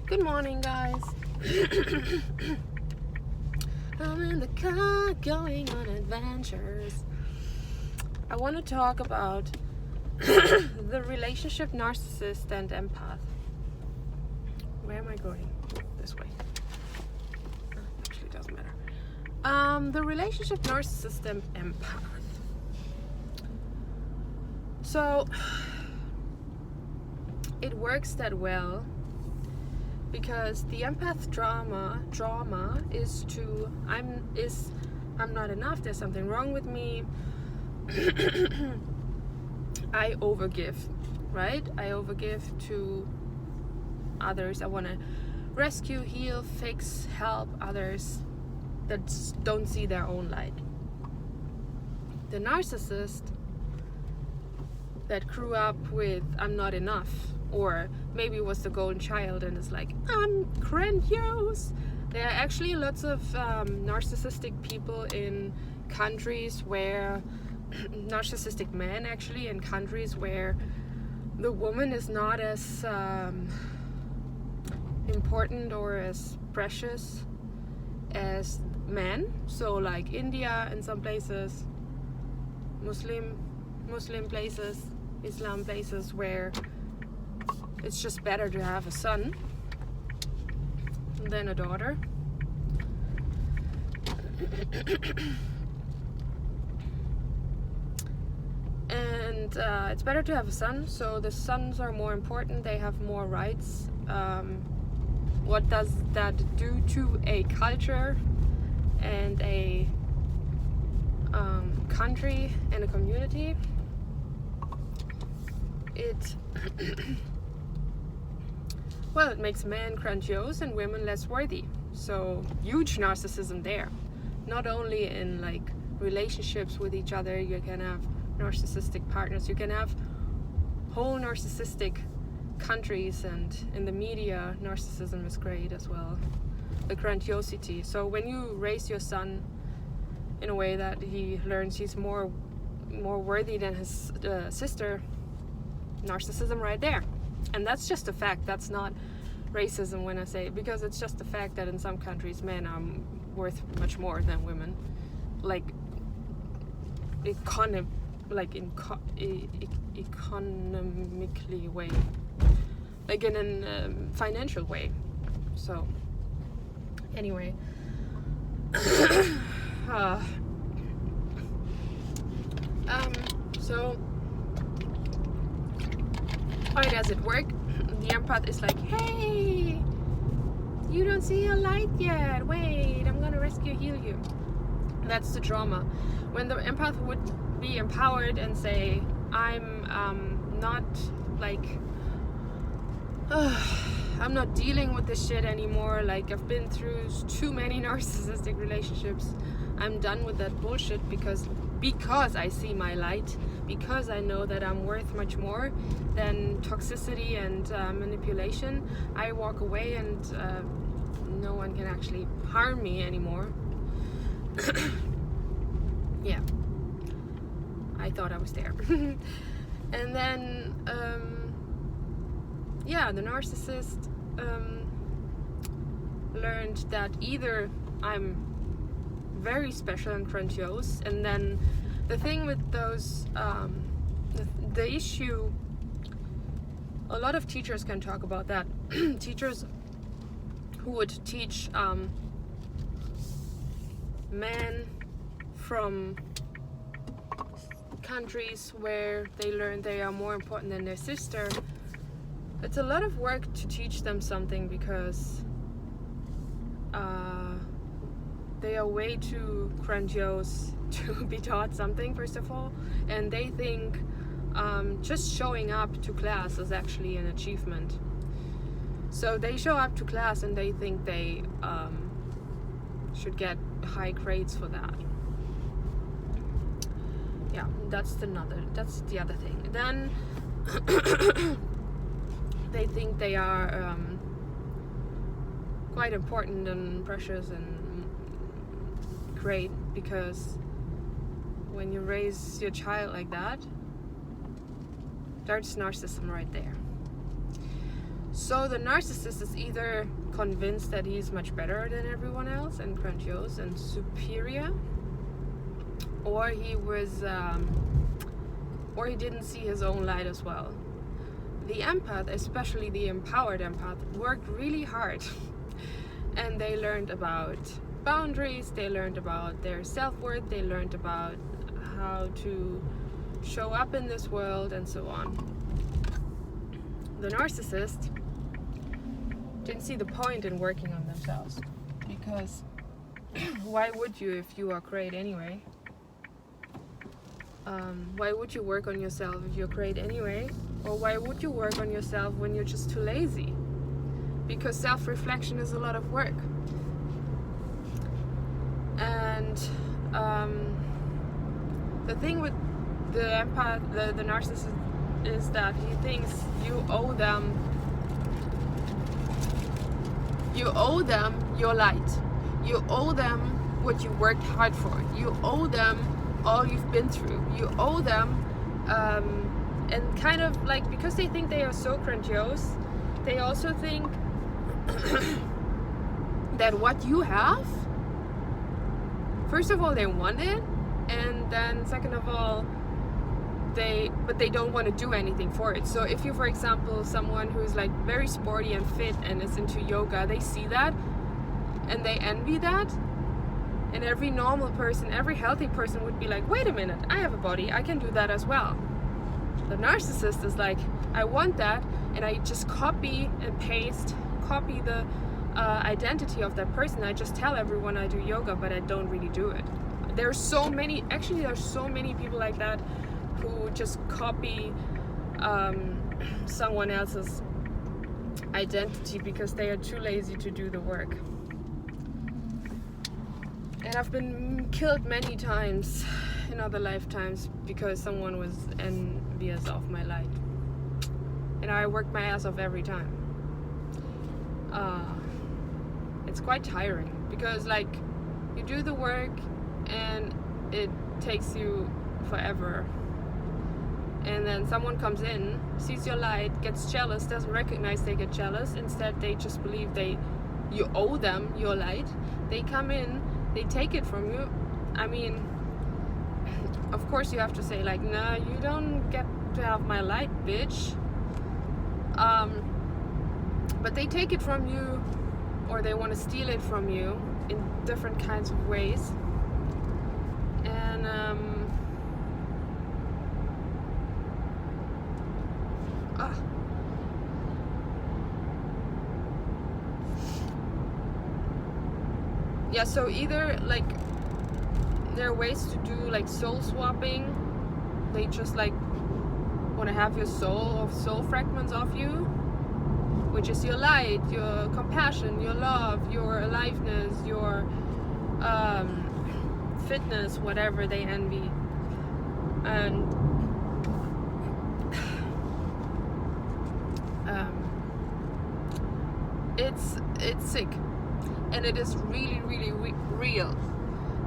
Good morning, guys. I'm in the car going on adventures. I want to talk about the relationship narcissist and empath. Where am I going? This way. Actually, it doesn't matter. The relationship narcissist and empath. So it works that well because the empath drama is I'm not enough, there's something wrong with me. I overgive, right? I overgive to others. I want to rescue, heal, fix, help others that don't see their own light. The narcissist that grew up with I'm not enough, or maybe was the golden child and is like, I'm grandiose. There are actually lots of narcissistic people in countries where narcissistic men actually in countries where the woman is not as important or as precious as men. So like India in some places, Muslim places, Islam places, where it's just better to have a son than a daughter. And it's better to have a son, so the sons are more important, they have more rights. What does that do to a culture and a country and a community? It well, it makes men grandiose and women less worthy. So huge narcissism there. Not only in like relationships with each other, you can have narcissistic partners, you can have whole narcissistic countries, and in the media narcissism is great as well, the grandiosity. So when you raise your son in a way that he learns he's more worthy than his sister, narcissism right there. And that's just a fact, that's not racism when I say it, because it's just a fact that in some countries men are worth much more than women, like economically way, like in a financial way. So anyway, so how does it work? The empath is like, hey, you don't see your light yet, wait, I'm gonna rescue, heal you. That's the drama. When the empath would be empowered and say, I'm not like, I'm not dealing with this shit anymore, like I've been through too many narcissistic relationships, I'm done with that bullshit because I see my light, because I know that I'm worth much more than toxicity and manipulation, I walk away and no one can actually harm me anymore. Yeah, I thought I was there. And then the narcissist learned that either I'm very special and grandiose, and then the thing with those the issue, a lot of teachers can talk about that. Teachers who would teach men from countries where they learn they are more important than their sister, it's a lot of work to teach them something, because they are way too grandiose to be taught something, first of all, and they think just showing up to class is actually an achievement. So they show up to class and they think they should get high grades for that. Yeah, that's the other thing. Then they think they are quite important and precious and great, because when you raise your child like that, that's narcissism right there. So the narcissist is either convinced that he's much better than everyone else and grandiose and superior, or he didn't see his own light as well. The empath, especially the empowered empath, worked really hard and they learned about boundaries, they learned about their self-worth, they learned about how to show up in this world and so on. The narcissist didn't see the point in working on themselves, because why would you if you are great anyway? Why would you work on yourself if you're great anyway? Or why would you work on yourself when you're just too lazy? Because self-reflection is a lot of work. And the thing with the empath, the narcissist, is that he thinks you owe them your light. You owe them what you worked hard for. You owe them all you've been through. You owe them, and kind of like, because they think they are so grandiose, they also think that what you have, first of all, they want it, and then second of all, they don't want to do anything for it. So if you, for example, someone who's like very sporty and fit and is into yoga, they see that and they envy that. And every normal person, every healthy person would be like, wait a minute, I have a body, I can do that as well. The narcissist is like, I want that, and I just copy and paste, copy the identity of that person. I just tell everyone I do yoga, but I don't really do it. There's so many people like that who just copy someone else's identity because they are too lazy to do the work. And I've been killed many times in other lifetimes because someone was envious of my light. And I worked my ass off every time. It's quite tiring because like you do the work and it takes you forever. And then someone comes in, sees your light, gets jealous, doesn't recognize they get jealous. Instead, they just believe you owe them your light. They come in, they take it from you. I mean, of course you have to say like, nah, you don't get to have my light, bitch. But they take it from you, or they want to steal it from you in different kinds of ways. And yeah, so either like there are ways to do like soul swapping. They just like want to have your soul fragments of you, which is your light, your compassion, your love, your aliveness, your fitness, whatever they envy. And it's sick, and it is really real.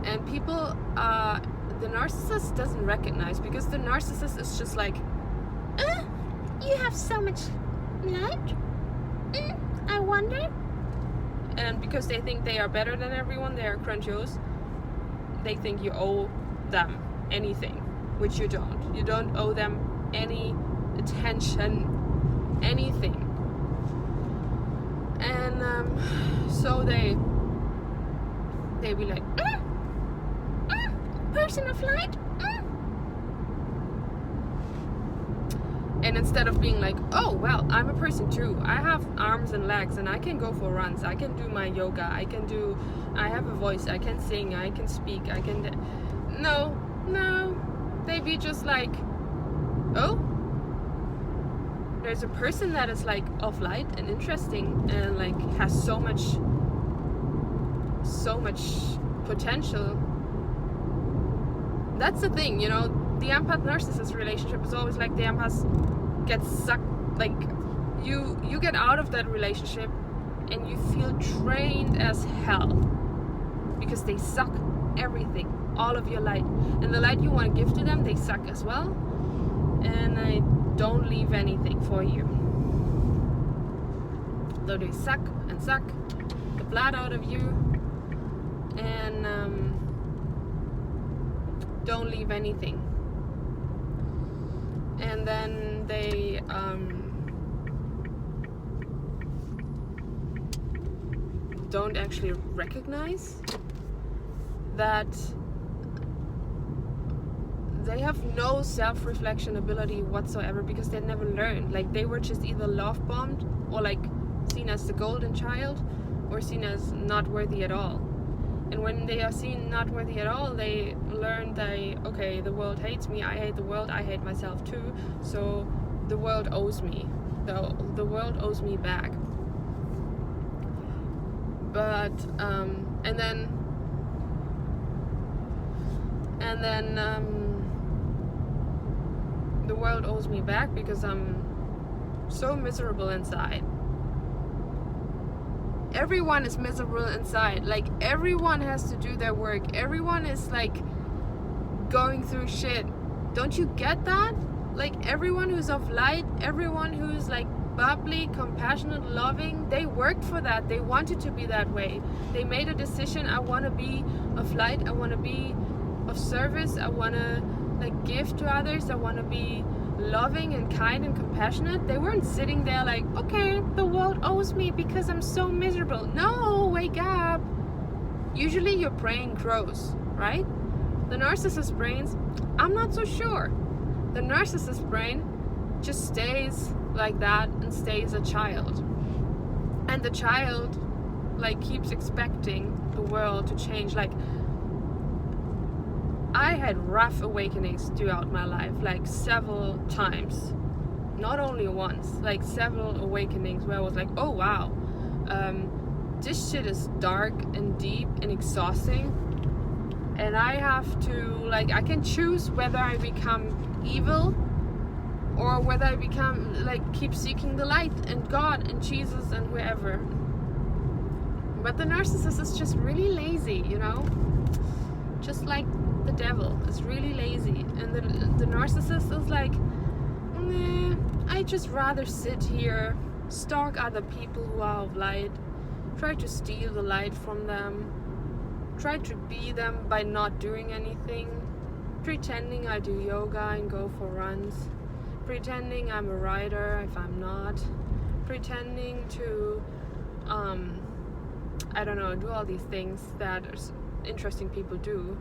And people, the narcissist doesn't recognize, because the narcissist is just like, you have so much light, I wonder. And because they think they are better than everyone, they are grandiose, they think you owe them anything, which you don't. You don't owe them any attention, anything. And so they be like, person of light. And instead of being like, oh well, I'm a person too, I have arms and legs and I can go for runs, I can do my yoga, I have a voice, I can sing, I can speak, no, they be just like, oh, there's a person that is like of light and interesting and like has so much potential. That's the thing, you know, the empath narcissist relationship is always like the empaths get sucked, like you get out of that relationship and you feel drained as hell because they suck everything, all of your light, and the light you want to give to them, they suck as well, and they don't leave anything for you. though they suck the blood out of you, and don't leave anything. And then they don't actually recognize that they have no self-reflection ability whatsoever, because they never learned. Like, they were just either love bombed or like seen as the golden child, or seen as not worthy at all. And when they are seen not worthy at all, they learn that, okay, the world hates me, I hate the world, I hate myself too, so the world owes me. The world owes me back. But and then the world owes me back because I'm so miserable inside. Everyone is miserable inside. Like, everyone has to do their work. Everyone is like going through shit. Don't you get that? Like, everyone who's of light, everyone who's like bubbly, compassionate, loving, they worked for that. They wanted to be that way. They made a decision. I want to be of light. I want to be of service. I want to like give to others. I want to be loving and kind and compassionate. They weren't sitting there like, okay, the world owes me because I'm so miserable. No, wake up. Usually your brain grows, right? The narcissist brains, I'm not so sure. The narcissist brain just stays like that and stays a child. And the child like keeps expecting the world to change. Like, I had rough awakenings throughout my life, like several times, not only once, like several awakenings where I was like, oh wow, this shit is dark and deep and exhausting, and I have to, like, I can choose whether I become evil or whether I become, like, keep seeking the light and God and Jesus and wherever. But the narcissist is just really lazy, you know, just like the devil is really lazy. And the narcissist is like, nah, I just rather sit here, stalk other people who are of light, try to steal the light from them, try to be them by not doing anything, pretending I do yoga and go for runs, pretending I'm a writer if I'm not, pretending to I don't know, do all these things that interesting people do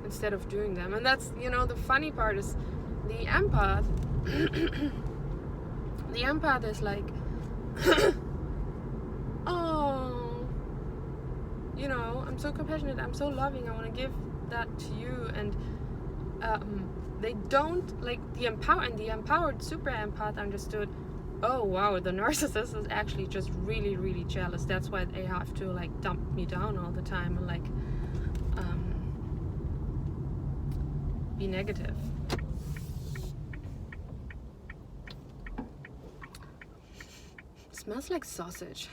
instead of doing them. And that's, you know, the funny part is the empath the empath is like oh, you know, I'm so compassionate, I'm so loving, I want to give that to you. And they don't, like, the empowered super empath understood, oh wow, the narcissist is actually just really, really jealous. That's why they have to like dump me down all the time and like be negative. It smells like sausage.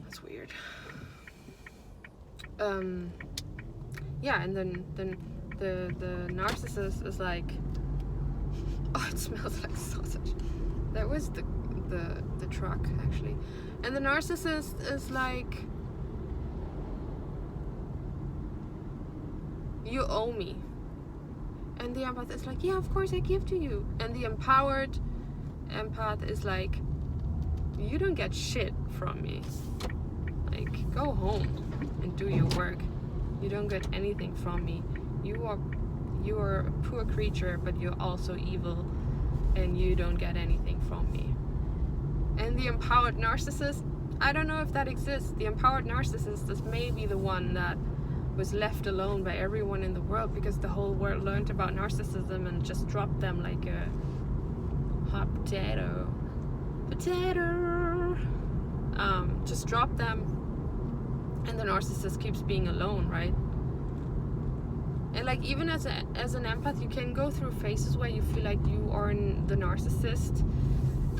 That's weird. Yeah, and then the narcissist is like, oh, it smells like sausage. That was the truck, actually. And the narcissist is like, you owe me. And the empath is like, yeah, of course I give to you. And the empowered empath is like, you don't get shit from me. Like, go home and do your work. You don't get anything from me. You are a poor creature, but you're also evil, and you don't get anything from me. And the empowered narcissist, I don't know if that exists. The empowered narcissist is maybe the one that was left alone by everyone in the world, because the whole world learned about narcissism and just dropped them like a hot potato. Just drop them, and the narcissist keeps being alone, right? And like, even as an empath, you can go through phases where you feel like you are the narcissist,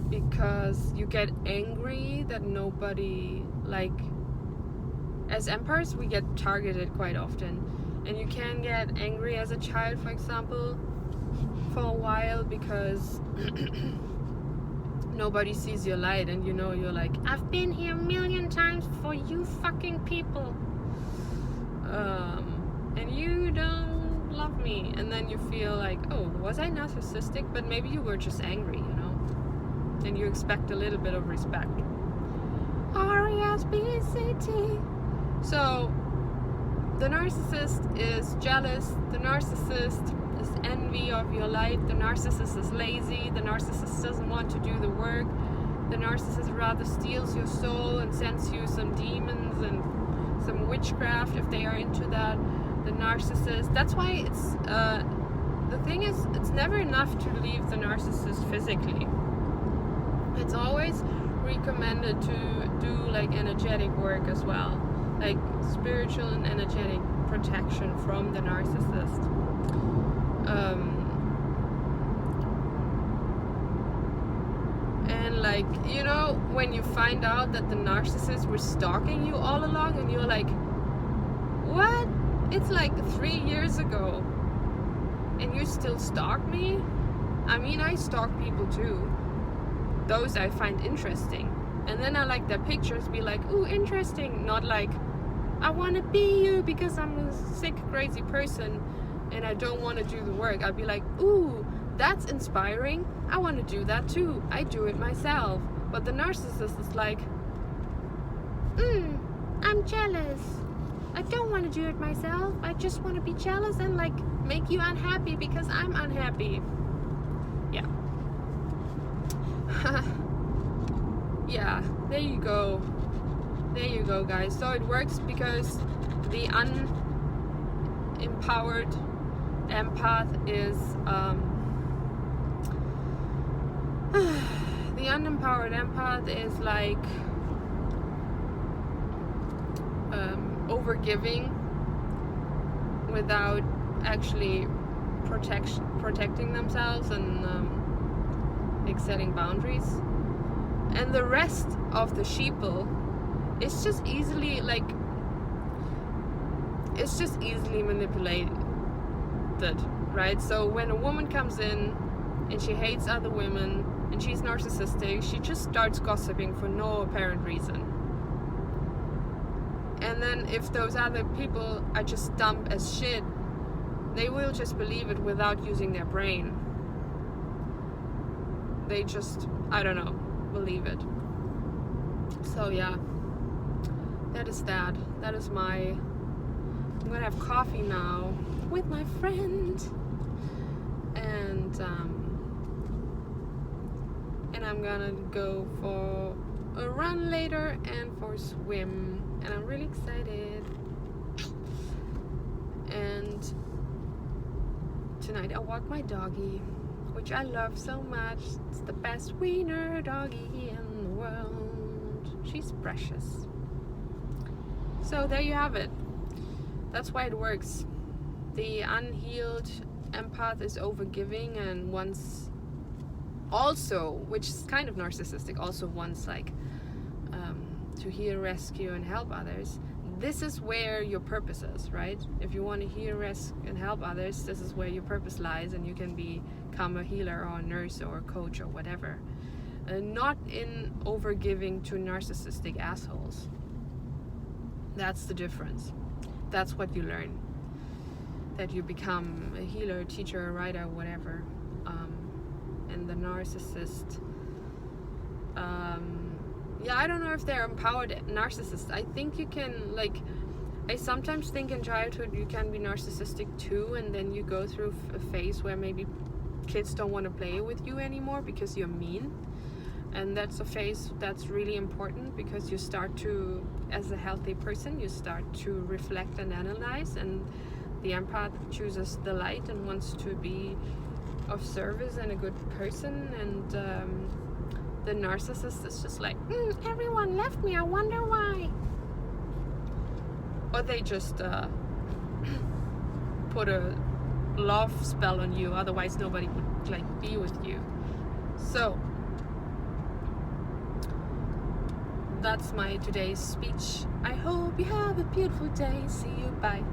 because you get angry that nobody, like, as empaths we get targeted quite often, and you can get angry as a child, for example, for a while, because nobody sees your light, and you're like, I've been here a million times for you fucking people, and you don't love me. And then you feel like, oh, was I narcissistic? But maybe you were just angry, and you expect a little bit of respect. R-E-S-P-C-T. So the narcissist is jealous, the narcissist is envy of your light, the narcissist is lazy, the narcissist doesn't want to do the work, the narcissist rather steals your soul and sends you some demons and some witchcraft if they are into that. The narcissist, that's why it's the thing is, it's never enough to leave the narcissist physically. It's always recommended to do like energetic work as well, like spiritual and energetic protection from the narcissist. And like, when you find out that the narcissist was stalking you all along, and you're like, what? It's like 3 years ago and you still stalk me? I mean, I stalk people too. Those I find interesting. And then I like their pictures, be like, ooh, interesting. Not like, I want to be you because I'm a sick, crazy person and I don't want to do the work. I'd be like, ooh, that's inspiring. I want to do that too. I do it myself. But the narcissist is like, I'm jealous. I don't want to do it myself. I just want to be jealous and like make you unhappy because I'm unhappy. Yeah. Yeah, there you go. There you go, guys. So it works because the unempowered empath is the unempowered empath is like overgiving without actually protecting themselves and like setting boundaries. And the rest of the sheeple is just easily manipulated, right? So when a woman comes in and she hates other women and she's narcissistic, she just starts gossiping for no apparent reason. And then if those other people are just dumb as shit, they will just believe it without using their brain. They just, I don't know, believe it. So yeah, that is that. That is I'm gonna have coffee now with my friend, and I'm gonna go for a run later and for a swim, and I'm really excited. And tonight I'll walk my doggy, which I love so much. It's the best wiener doggy in the world. She's precious. So there you have it. That's why it works. The unhealed empath is overgiving and wants also, which is kind of narcissistic, also wants like to heal, rescue, and help others. This is where your purpose is, right? If you want to heal, rescue, and help others, this is where your purpose lies, and you can become a healer or a nurse or a coach or whatever. Not in overgiving to narcissistic assholes. That's the difference. That's what you learn. That you become a healer, teacher, writer, whatever. And the narcissist, I don't know if they're empowered narcissists. I think you can, I sometimes think in childhood you can be narcissistic too, and then you go through a phase where maybe kids don't want to play with you anymore because you're mean. And that's a phase that's really important, because you start to, as a healthy person, you start to reflect and analyze, and the empath chooses the light and wants to be of service and a good person, and the narcissist is just like, everyone left me, I wonder why. Or they just put a love spell on you, otherwise nobody would be with you. So that's my today's speech. I hope you have a beautiful day. See you. Bye.